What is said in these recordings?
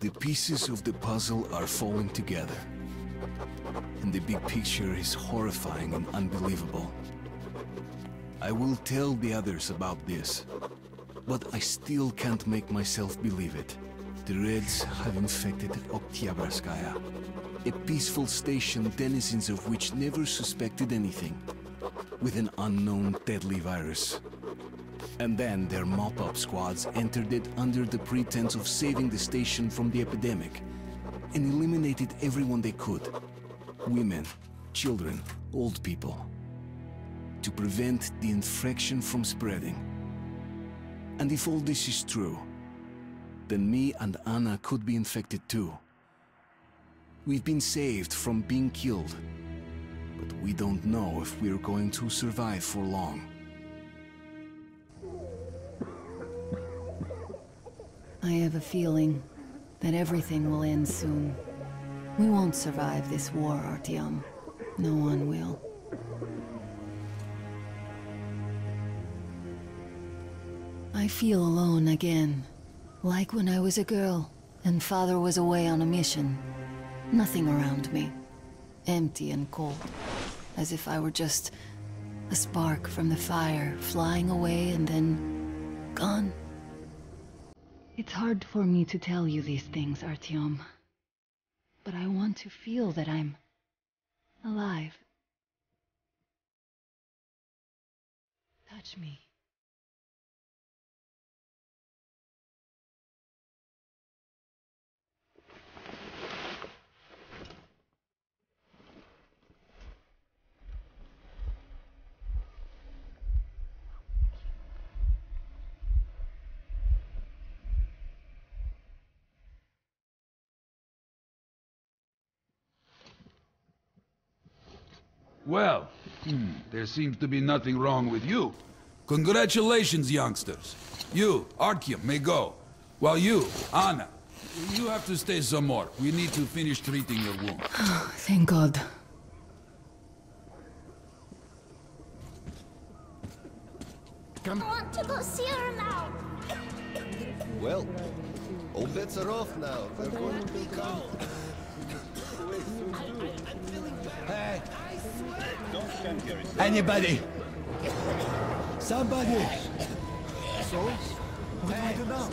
The pieces of the puzzle are falling together. And the big picture is horrifying and unbelievable. I will tell the others about this, but I still can't make myself believe it. The Reds have infected Oktyabrskaya, a peaceful station denizens of which never suspected anything, with an unknown deadly virus. And then their mop-up squads entered it under the pretense of saving the station from the epidemic, and eliminated everyone they could. Women, children, old people. To prevent the infection from spreading. And if all this is true, then me and Anna could be infected too. We've been saved from being killed, but we don't know if we're going to survive for long. I have a feeling that everything will end soon. We won't survive this war, Artyom. No one will. I feel alone again. Like when I was a girl, and Father was away on a mission. Nothing around me. Empty and cold. As if I were just a spark from the fire, flying away and then gone. It's hard for me to tell you these things, Artyom. But I want to feel that I'm alive. Touch me. Well, there seems to be nothing wrong with you. Congratulations, youngsters. You, Artyom, may go. While you, Anna, you have to stay some more. We need to finish treating your wound. Thank God. Come. I want to go see her now. Well, all bets are off now. We're going to be cold. Hey! Anybody? Somebody! So? What do I do now?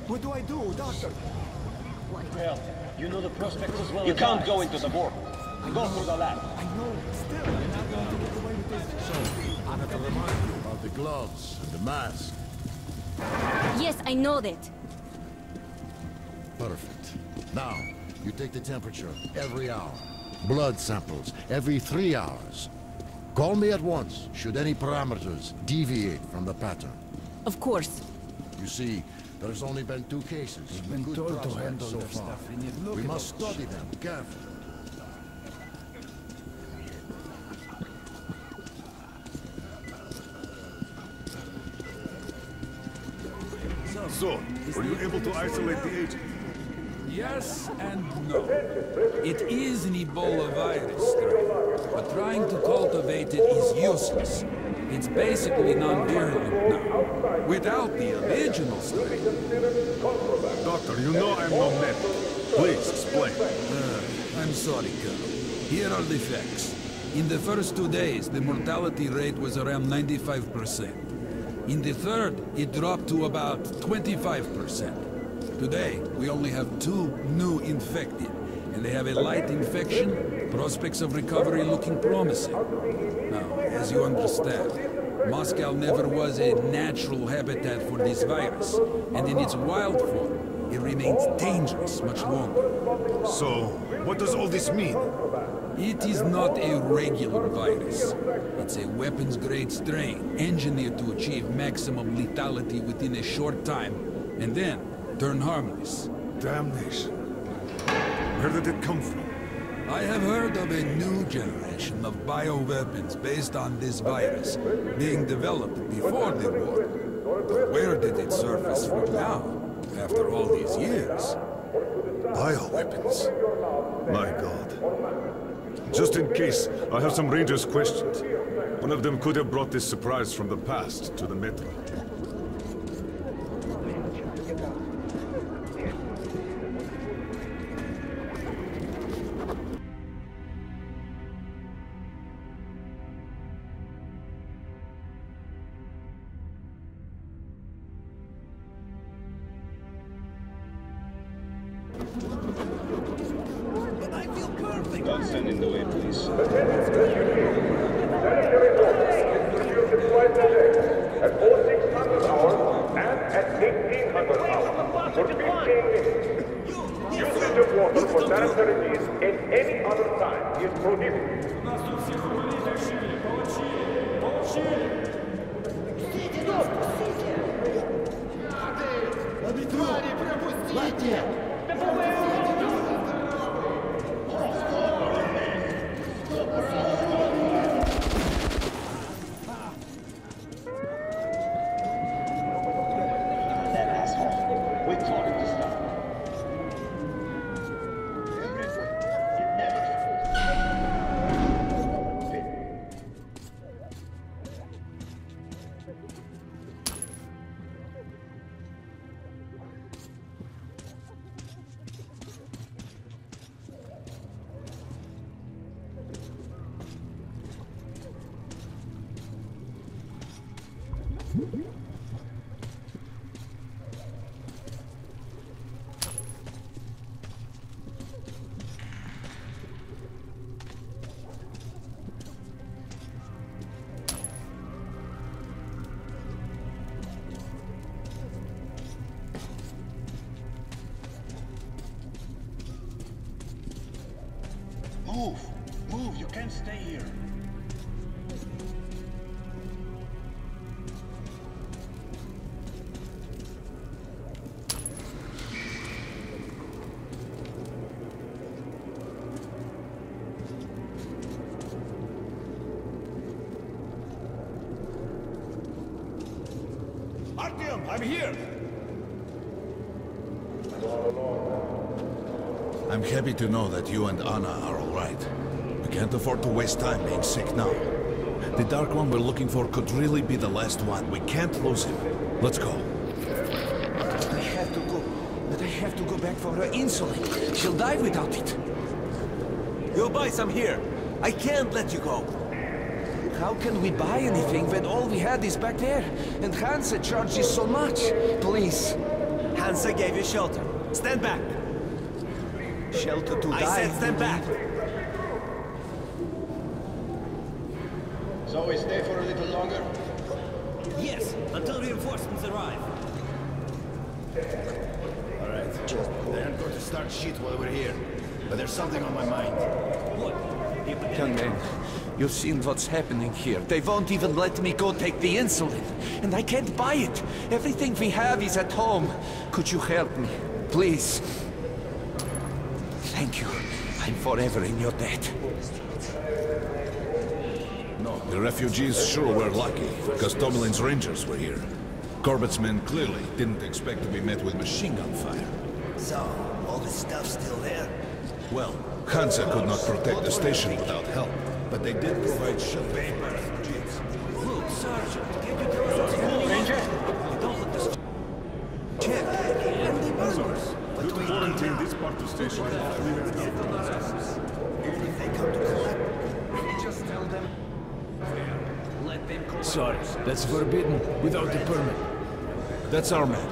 What do I do, Doctor? Well, you know the prospects as well. You can't go into the war. Go through the lab. I know, still, I'm not going to get away with this. So, I have to remind you about the gloves and the mask. Yes, I know that. Perfect. Now, you take the temperature every hour. Blood samples every 3 hours. Call me at once, should any parameters deviate from the pattern. Of course. You see, there's only been 2 cases. We've been told to handle so far. We must study them carefully. So, were you able to isolate the agent? Yes and no. It is an Ebola virus strain, but trying to cultivate it is useless. It's basically non-virulent now, without the original strain. Doctor, you know I'm not medical. Please, explain. I'm sorry, Colonel. Here are the facts. In the first 2 days, the mortality rate was around 95%. In the third, it dropped to about 25%. Today, we only have 2 new infected, and they have a light infection, prospects of recovery looking promising. Now, as you understand, Moscow never was a natural habitat for this virus, and in its wild form, it remains dangerous much longer. So, what does all this mean? It is not a regular virus. It's a weapons-grade strain, engineered to achieve maximum lethality within a short time, and then turn harmless. Damnation. Where did it come from? I have heard of a new generation of bioweapons based on this virus, being developed before the war. But where did it surface from now, after all these years? Bioweapons? My God. Just in case, I have some Rangers' questions. One of them could have brought this surprise from the past to the Metro. But I feel perfect. Don't stand in the way, please. At 0600 hours and at 1800 hours for 15 minutes. Usage of water for sanitary needs at any other time is prohibited. That asshole. We told him to stop. Move! Move! You can't stay here! Artyom, I'm here! I'm happy to know that you and Anna are all right. We can't afford to waste time being sick now. The Dark One we're looking for could really be the last one. We can't lose him. Let's go. I have to go. But I have to go back for her insulin. She'll die without it. You'll buy some here. I can't let you go. How can we buy anything when all we had is back there? And Hansa charges so much. Please. Hansa gave you shelter. Stand back. Shelter to die. I said stand back. So we stay for a little longer? Yes, until reinforcements arrive. Alright, they aren't going to start shit while we're here. But there's something on my mind. What? Young man, you've seen what's happening here. They won't even let me go take the insulin. And I can't buy it. Everything we have is at home. Could you help me? Please. Thank you. I'm forever in your debt. No, the refugees sure were lucky, because Tomelin's rangers were here. Corbett's men clearly didn't expect to be met with machine gun fire. So, all this stuff's still there? Well, Hansa could not protect the station without help, but they did provide shelter for refugees. Look, Sergeant, can you tell us Ranger? Don't let this check. And the buzzers. We'll quarantine this part of the station. If they come to collect, Just tell them. Let them collect. Sorry, that's forbidden without the permit. That's our man.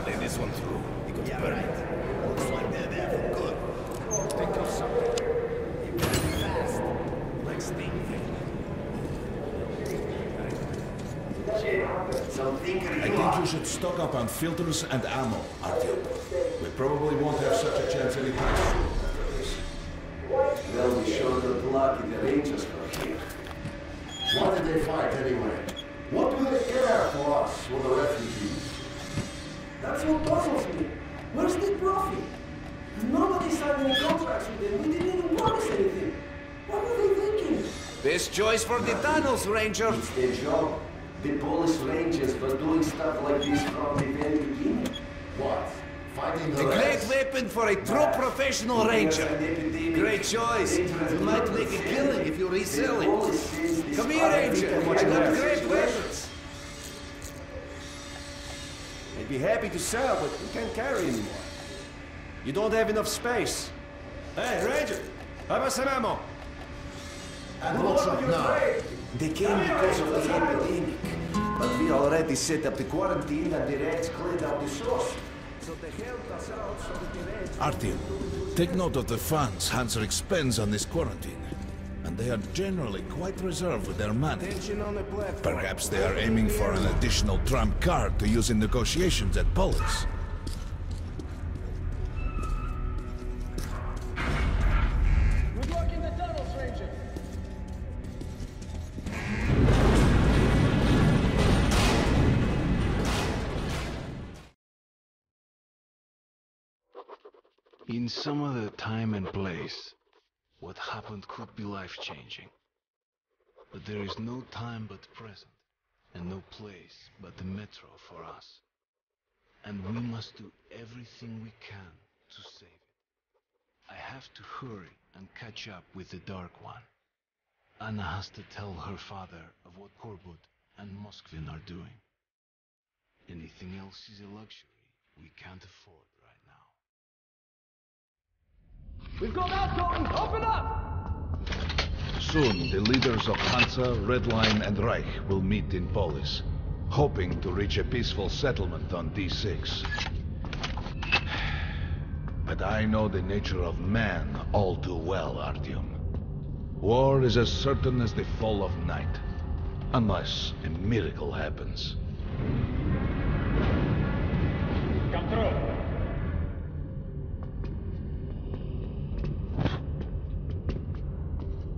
lay this one through. Because right. Looks like they're there for good. Think of something. You gotta be fast. Like Sting. I think you should stock up on filters and ammo, Artyom. We probably won't have such a chance anytime soon after this. Well, we sure got lucky the Rangers got here. Why did they fight anyway? What do they care for us or the refugees? That's what puzzles me. Where's the profit? Nobody signed any contracts with them. We didn't even promise anything. What were they thinking? Best choice for the tunnels, Ranger. It's their job. The Polish Rangers were doing stuff like this from the very beginning. What? Fighting the A great rest? weapon for a true professional ranger. Great choice. You might make a killing if you resell it. Come here, Ranger. You got great weapons. They'd be happy to sell, but we can't carry anymore. You don't have enough space. Hey, Ranger, how about some ammo? And what's up now? They came because of the epidemic. But we already set up the quarantine and the Reds cleared out the source. Artyom, take note of the funds Hanser expends on this quarantine. And they are generally quite reserved with their money. Perhaps they are aiming for an additional trump card to use in negotiations at Polis. Good luck in the tunnels, Ranger. In some other time and place, what happened could be life-changing. But there is no time but present, and no place but the metro for us. And we must do everything we can to save it. I have to hurry and catch up with the Dark One. Anna has to tell her father of what Korbut and Moskvin are doing. Anything else is a luxury we can't afford right now. We've got outgoing! Open up! Soon, the leaders of Hansa, Red Line, and Reich will meet in Polis, hoping to reach a peaceful settlement on D6. But I know the nature of man all too well, Artyom. War is as certain as the fall of night, unless a miracle happens. Come through!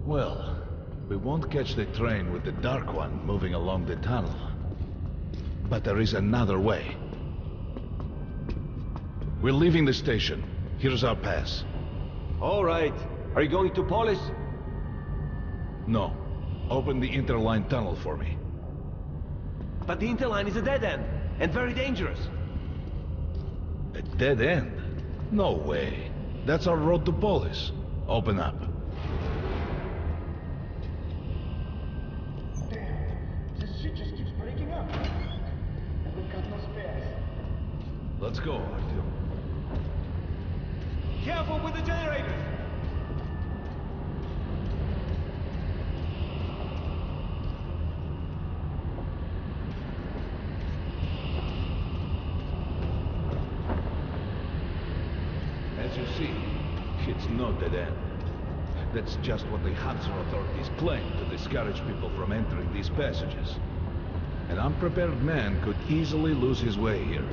Well, we won't catch the train with the Dark One moving along the tunnel. But there is another way. We're leaving the station. Here's our pass. All right. Are you going to Polis? No. Open the Interline tunnel for me. But the Interline is a dead end, and very dangerous. A dead end? No way. That's our road to Polis. Open up. Let's go, Artyom. Careful with the generators! As you see, it's no dead end. That's just what the Hansa authorities claim to discourage people from entering these passages. An unprepared man could easily lose his way here,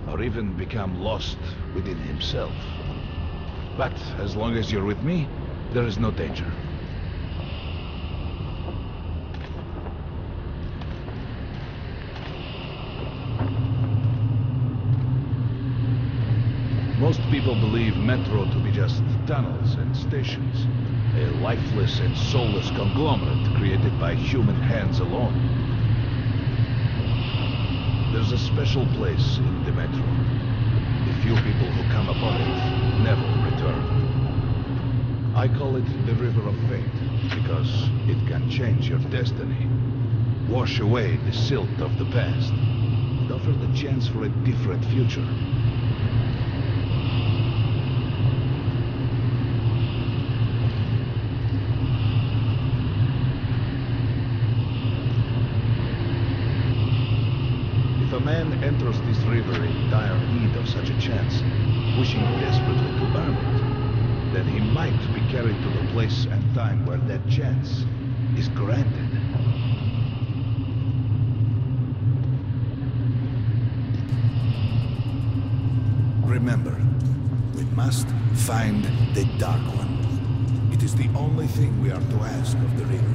or even become lost within himself. But as long as you're with me, there is no danger. Most people believe metro to be just tunnels and stations, a lifeless and soulless conglomerate created by human hands alone. There's a special place in the metro. The few people who come upon it never return. I call it the River of Fate, because it can change your destiny, wash away the silt of the past, and offer the chance for a different future. If a man enters this river in dire need of such a chance, wishing desperately to earn it, then he might be carried to the place and time where that chance is granted. Remember, we must find the Dark One. It is the only thing we are to ask of the river.